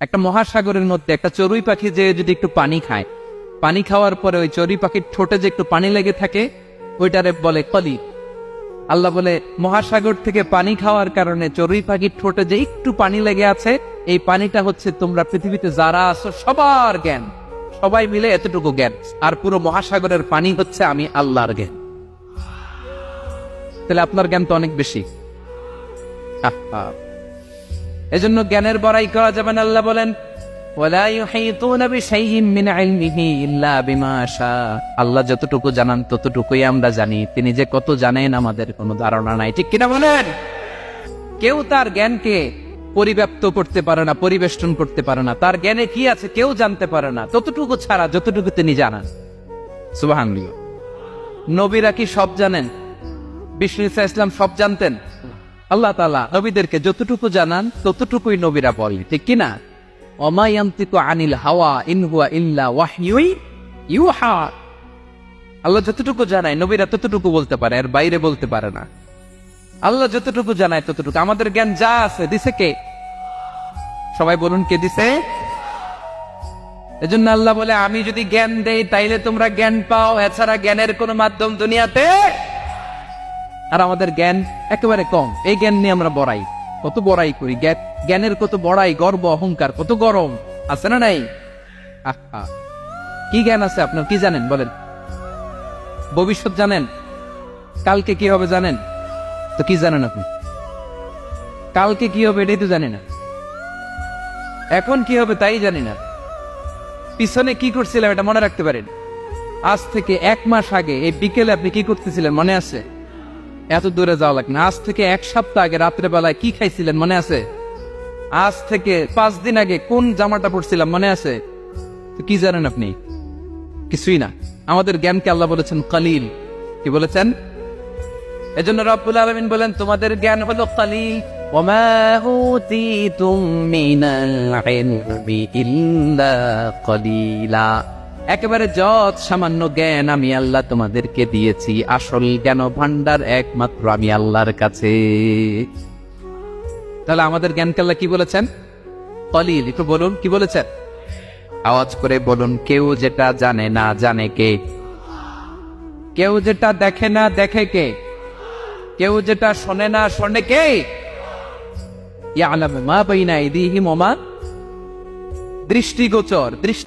একটা মহাসাগরের মধ্যে একটা চড়ুই পাখি যে যদি একটু পানি খায়, পানি খাওয়ার পরে ওই চড়ুই পাখির ঠোঁটে যে একটু পানি লেগে থাকে ওইটারে বলে কলি। আল্লাহ বলে মহাসাগর থেকে পানি খাওয়ার কারণে চড়ুই পাখির ঠোঁটে যে একটু পানি লেগে আছে, এই পানিটা হচ্ছে তোমরা পৃথিবীতে যারা আছো সবার জ্ঞান, সবাই মিলে এতটুকু জ্ঞান। আর পুরো মহাসাগরের পানি হচ্ছে আমি আল্লাহর জ্ঞান। তাহলে আপনার জ্ঞান তো অনেক বেশি। এজন্য জ্ঞানের বড়াই করা যাবে না। আল্লাহ বলেন ওয়ালা ইউহিতুনা বিশাইইন মিন ইলমিহি ইল্লা বিমা শাআ। আল্লাহ যতটুকু জানান ততটুকুই আমরা জানি, তিনি যে কত জানেন আমাদের কোনো ধারণা নাই। ঠিক কিনা বলেন? কেউ তার জ্ঞানকে পরিব্যাপ্ত করতে পারে না, পরিবেষ্টন করতে পারে না। তার জ্ঞানে কি আছে কেউ জানতে পারে না, ততটুকু ছাড়া যতটুকু তিনি জানান। সুবহানাল্লাহ। নবীরা কি সব জানেন? বিষ্ণু ঈসা ইসলাম সব জানতেন? আল্লাহ তাআলা নবীদেরকে যতটুকু জানান ততটুকুই নবীরা বলে। ঠিক কিনা? ওমা ইয়ানতিকু আনিল হাওয়া ইন হুয়া ইল্লা ওয়াহয়ুন ইউহা। আল্লাহ যতটুকু জানায় নবীরা ততটুকু বলতে পারে, এর বাইরে বলতে পারে না। আল্লাহ যতটুকু জানায় ততটুকু। আমাদের জ্ঞান যা আছে দিছে কে? সবাই বলুন, কে দিছে? এজন্য আল্লাহ বলে আমি যদি জ্ঞান দেই তাইলে তোমরা জ্ঞান পাও, এছাড়া জ্ঞানের কোনো মাধ্যম দুনিয়াতে। আর আমাদের জ্ঞান একেবারে কম, এই জ্ঞান নিয়ে আমরা বড়াই, কত বড়াই করি। জ্ঞানের কত বড়াই, গর্ব অহংকার, কত গরম আছে না নাই? কি জ্ঞান আছে আপনার? কি জানেন বলেন? ভবিষ্যৎ জানেন? কালকে কি হবে জানেন? তো কি জানেন আপনি? কালকে কি হবে এটাই তো জানি না, এখন কি হবে তাই জানি না, পিছনে কি করছিলাম এটা মনে রাখতে পারেন। আজ থেকে 1 মাস আগে এই বিকেলে আপনি কি করতেছিলেন মনে আছে? এত দূরে যাওয়া লাগে না। আজ থেকে 1 সপ্তাহ আগে রাত্রে বেলায় কি খাইছিলেন মনে আছে? আজ থেকে 5 দিন আগে কোন জামাটা পরছিলাম মনে আছে? তো কি জানেন আপনি? কিছুই না। আমাদের জ্ঞানকে আল্লাহ বলেছেন কালিল। কি বলেছেন? এজন্য রব্বুল আলামিন বলেন তোমাদের জ্ঞান হলো কালিল। ওমা উতিতুম মিনাল ইলমি ইল্লা কালিলা। একেবারে যত সামান্য জ্ঞান আমি আল্লাহ তোমাদেরকে দিয়েছি, আসল জ্ঞান ভান্ডার একমাত্র আমি আল্লাহর কাছে। তাহলে আমাদের জ্ঞানকে আল্লাহ কি বলেছেন? কলিল। একটু বলুন কি বলেছেন? আওয়াজ করে বলুন। কেউ যেটা জানে না জানে কে? কেউ যেটা দেখে না দেখে কে? কেউ যেটা শোনে না শোনে কে? ইয়ালামু মা বাইনা আইদিহিম ওয়া মা, দৃষ্টিগোচর।